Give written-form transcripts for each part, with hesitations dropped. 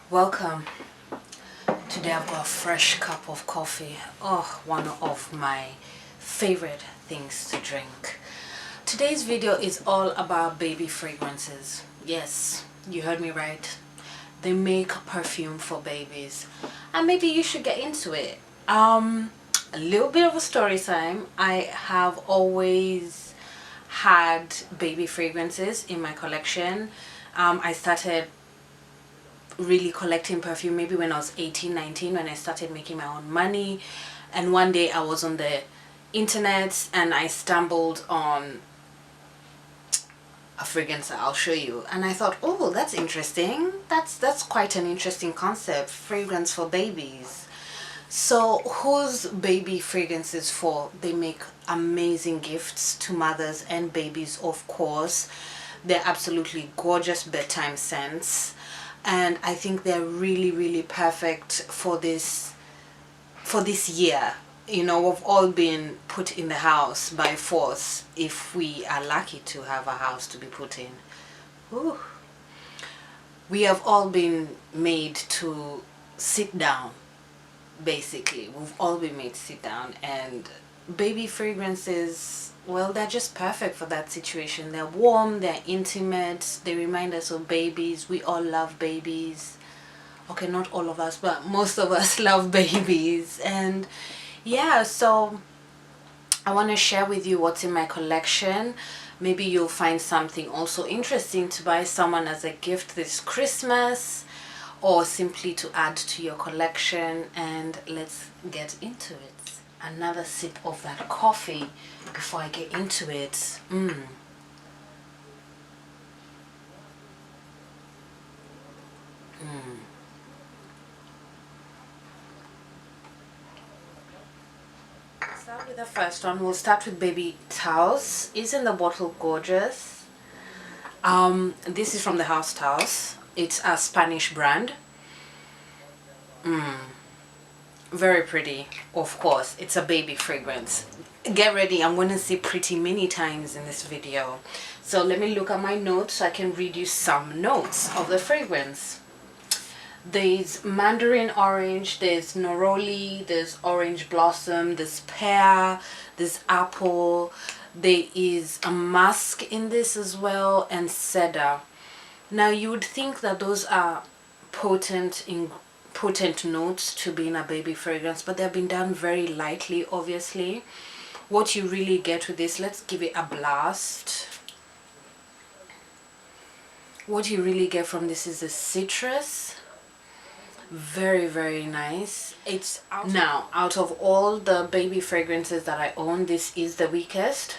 Welcome. Today I've got a fresh cup of coffee. Oh, one of my favorite things to drink. Today's video is all about baby fragrances. Yes, you heard me right. They make perfume for babies, and maybe you should get into it. A little bit of a story time. I have always had baby fragrances in my collection. I started really collecting perfume maybe when I was 18, 19, when I started making my own money. And one day I was on the internet and I stumbled on a fragrance that I'll show you, and I thought, oh, that's interesting. That's quite an interesting concept, fragrance for babies. So whose baby fragrances for? They make amazing gifts to mothers and babies, of course. They're absolutely gorgeous bedtime scents, and I think they're really perfect for this year. You know, we've all been put in the house by force, if we are lucky to have a house to be put in. Ooh. We have all been made to sit down, basically. We've all been made to sit down, and baby fragrances, well, they're just perfect for that situation. They're warm, they're intimate, they remind us of babies. We all love babies. Okay, not all of us, but most of us love babies. And yeah, so I want to share with you what's in my collection. Maybe you'll find something also interesting to buy someone as a gift this Christmas, or simply to add to your collection. And let's get into it. Another sip of that coffee before I get into it. Start with the first one. We'll start with baby Tous. Isn't the bottle gorgeous? This is from the house Tous. It's a Spanish brand. Very pretty. Of course, it's a baby fragrance. Get ready, I'm going to say pretty many times in this video. So let me look at my notes so I can read you some notes of the fragrance. There's mandarin orange, there's neroli, there's orange blossom, there's pear, there's apple, there is a musk in this as well, and cedar. Now you would think that those are potent notes to be in a baby fragrance, but they've been done very lightly, obviously. What you really get with this, let's give it a blast. What you really get from this is the citrus. Very nice. It's out of all the baby fragrances that I own, this is the weakest,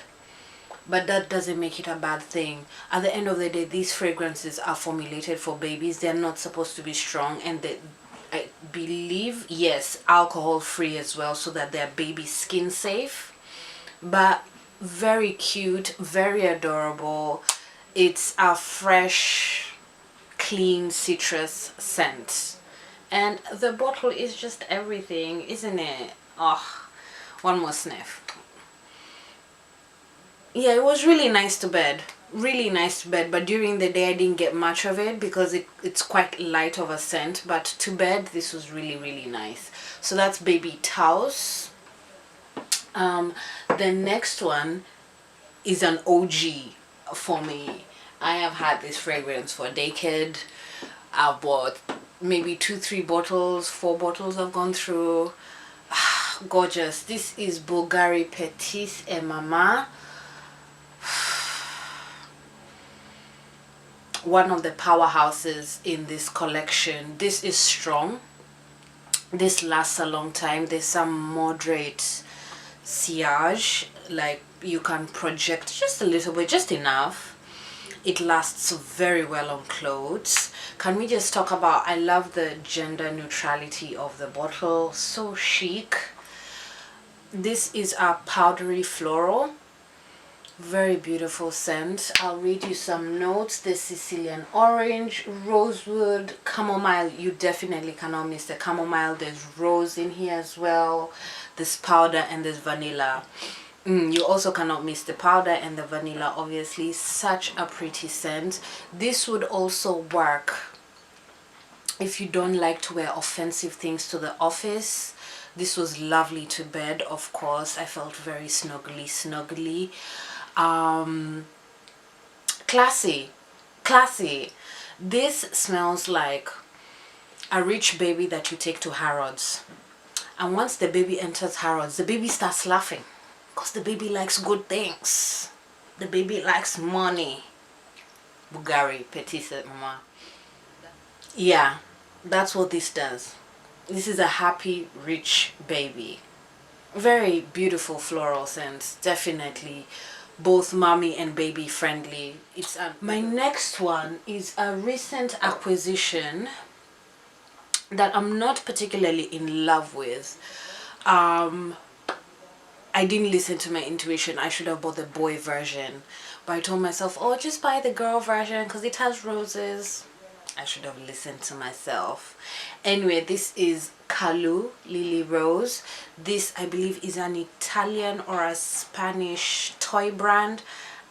but that doesn't make it a bad thing. At the end of the day, these fragrances are formulated for babies. They're not supposed to be strong, and I believe, yes, alcohol free as well, so that they're baby skin safe. But very cute, very adorable. It's a fresh, clean citrus scent. And the bottle is just everything, isn't it? Oh, one more sniff. Yeah, it was really nice to bed. Really nice to bed, but during the day I didn't get much of it because it's quite light of a scent. But to bed, this was really nice. So that's baby Tous. The next one is an OG for me. I have had this fragrance for a decade. I've bought maybe 2-3 bottles, 4 bottles I've gone through. Gorgeous. This is Bulgari, Petits and Maman. One of the powerhouses in this collection. This is strong. This lasts a long time. There's some moderate sillage, like you can project just a little bit, just enough. It lasts very well on clothes. Can we just talk about, I love the gender neutrality of the bottle, so chic. This is a powdery floral, very beautiful scent. I'll read you some notes. The Sicilian orange, rosewood, chamomile. You definitely cannot miss the chamomile. There's rose in here as well. There's powder and there's vanilla. You also cannot miss the powder and the vanilla, obviously. Such a pretty scent. This would also work if you don't like to wear offensive things to the office. This was lovely to bed, of course. I felt very snuggly. Classy. Classy. This smells like a rich baby that you take to Harrods. And once the baby enters Harrods, the baby starts laughing. Because the baby likes good things. The baby likes money. Bulgari, Petits, Maman. Yeah, that's what this does. This is a happy, rich baby. Very beautiful floral scents. Definitely both mommy and baby friendly. My next one is a recent acquisition that I'm not particularly in love with. I didn't listen to my intuition. I should have bought the boy version, but I told myself, oh, just buy the girl version because it has roses. I should have listened to myself. Anyway, this is Kaloo LilliRose. This, I believe, is an Italian or a Spanish toy brand.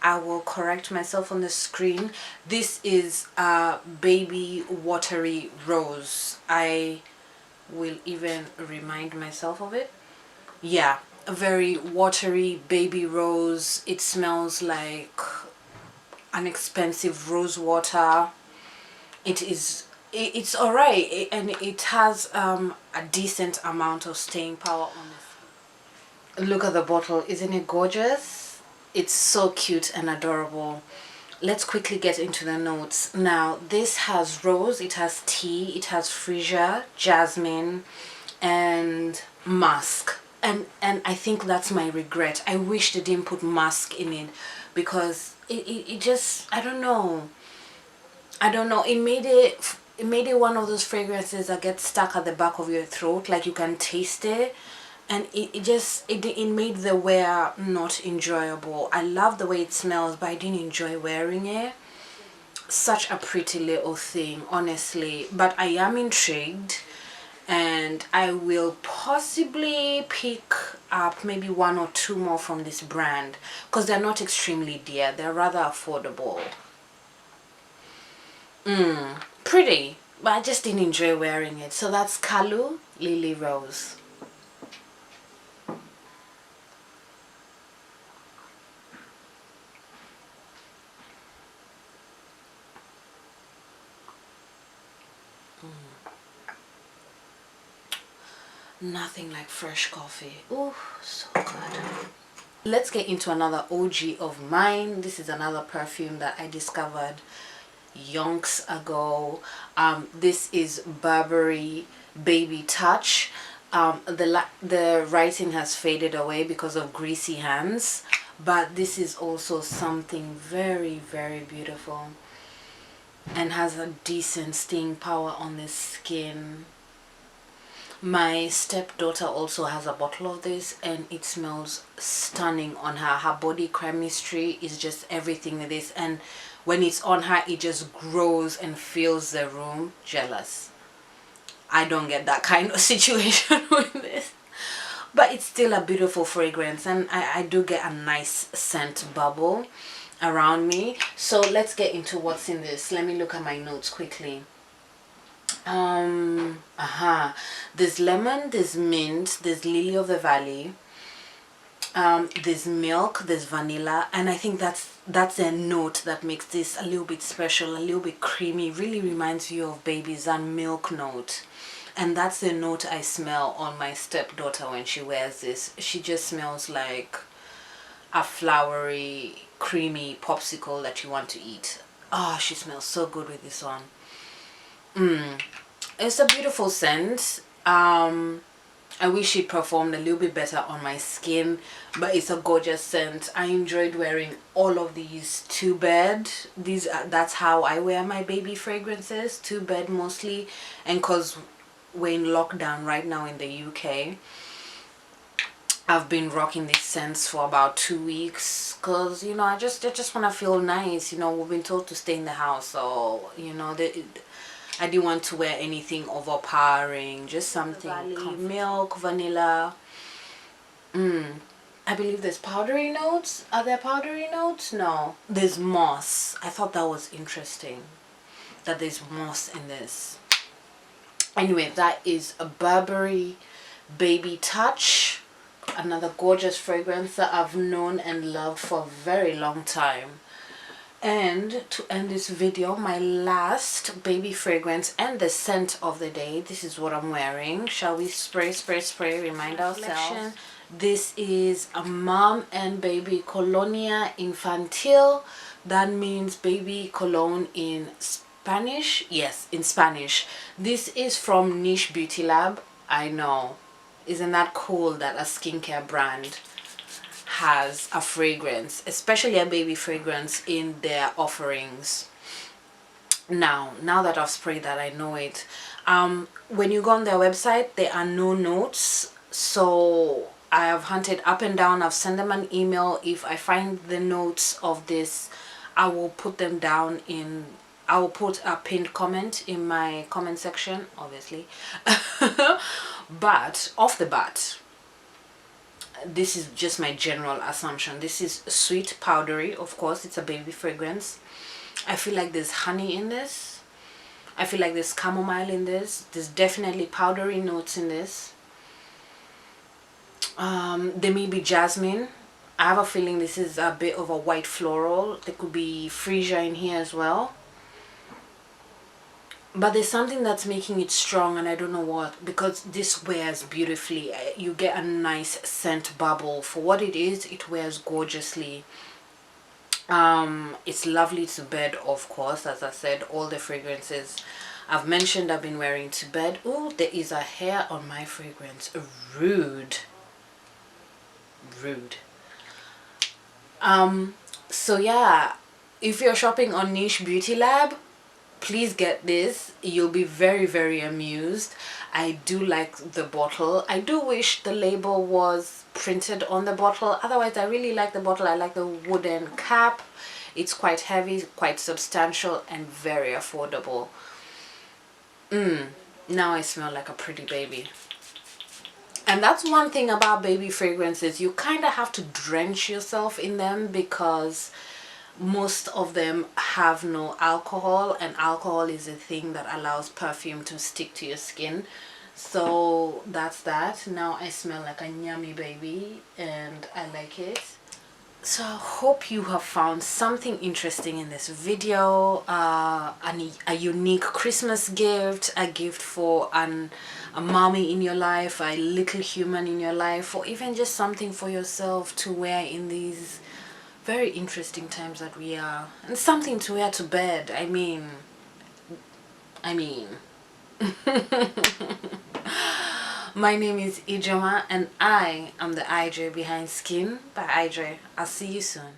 I will correct myself on the screen. This is a baby watery rose. I will even remind myself of it. Yeah, a very watery baby rose. It smells like an expensive rose water. It's all right, and it has a decent amount of staying power on it. Look at the bottle. Isn't it gorgeous? It's so cute and adorable. Let's quickly get into the notes. Now, this has rose, it has tea, it has freesia, jasmine, and musk. And I think that's my regret. I wish they didn't put musk in it, because it just, I don't know. It made it one of those fragrances that gets stuck at the back of your throat, like you can taste it, and it made the wear not enjoyable. I love the way it smells, but I didn't enjoy wearing it. Such a pretty little thing, honestly, but I am intrigued, and I will possibly pick up maybe one or two more from this brand, because they're not extremely dear, they're rather affordable. Pretty, but I just didn't enjoy wearing it. So that's Kaloo LilliRose. Nothing like fresh coffee. Oh, so good. Let's get into another OG of mine. This is another perfume that I discovered yonks ago. This is Burberry Baby Touch. The writing has faded away because of greasy hands, but this is also something very, very beautiful and has a decent staying power on the skin. My stepdaughter also has a bottle of this, and it smells stunning on her. Her body chemistry is just everything with this, and when it's on her, it just grows and fills the room. Jealous. I don't get that kind of situation with this, but it's still a beautiful fragrance, and I do get a nice scent bubble around me. So let's get into what's in this. Let me look at my notes quickly. There's lemon, there's mint, there's lily of the valley, there's milk, there's vanilla, and I think that's a note that makes this a little bit special, a little bit creamy. Really reminds you of babies, and milk note. And that's the note I smell on my stepdaughter when she wears this. She just smells like a flowery, creamy popsicle that you want to eat. Oh, she smells so good with this one. It's a beautiful scent. I wish it performed a little bit better on my skin, but it's a gorgeous scent. I enjoyed wearing all of these to bed. That's how I wear my baby fragrances, to bed mostly. And because we're in lockdown right now in the UK, I've been rocking these scents for about 2 weeks, because you know, I just want to feel nice. You know, we've been told to stay in the house, so you know, I didn't want to wear anything overpowering, just something milk, vanilla. I believe there's powdery notes. Are there powdery notes? No. There's moss. I thought that was interesting that there's moss in this. Anyway, that is a Burberry Baby Touch. Another gorgeous fragrance that I've known and loved for a very long time. And to end this video, my last baby fragrance and the scent of the day. This is what I'm wearing. Shall we spray, remind ourselves? This is a mom and baby Colonia Infantil. That means baby cologne in Spanish. Yes, in Spanish. This is from Niche Beauty Lab. I know. Isn't that cool that a skincare brand has a fragrance, especially a baby fragrance, in their offerings? Now that I've sprayed that, I know it. When you go on their website, there are no notes, so I have hunted up and down. I've sent them an email. If I find the notes of this, I will put them down in, I will put a pinned comment in my comment section, obviously. But off the bat, this is just my general assumption. This is sweet, powdery. Of course, it's a baby fragrance. I feel like there's honey in this. I feel like there's chamomile in this. There's definitely powdery notes in this. There may be jasmine. I have a feeling this is a bit of a white floral. There could be freesia in here as well. But there's something that's making it strong, and I don't know what, because this wears beautifully. You get a nice scent bubble. For what it is, it wears gorgeously. It's lovely to bed, of course. As I said, all the fragrances I've mentioned I've been wearing to bed. Oh, there is a hair on my fragrance. Rude. So yeah, if you're shopping on Niche Beauty Lab, please get this. You'll be very amused. I do like the bottle. I do wish the label was printed on the bottle. Otherwise, I really like the bottle. I like the wooden cap. It's quite heavy, quite substantial, and very affordable. Now I smell like a pretty baby. And that's one thing about baby fragrances. You kind of have to drench yourself in them, because most of them have no alcohol, and alcohol is a thing that allows perfume to stick to your skin. So that's that. Now I smell like a yummy baby, and I like it. So I hope you have found something interesting in this video. A unique Christmas gift, a gift for a mommy in your life, a little human in your life, or even just something for yourself to wear in these very interesting times that we are, and something to wear to bed. I mean my name is Ijeoma, and I am the IJ behind Skin by IJ. I'll see you soon.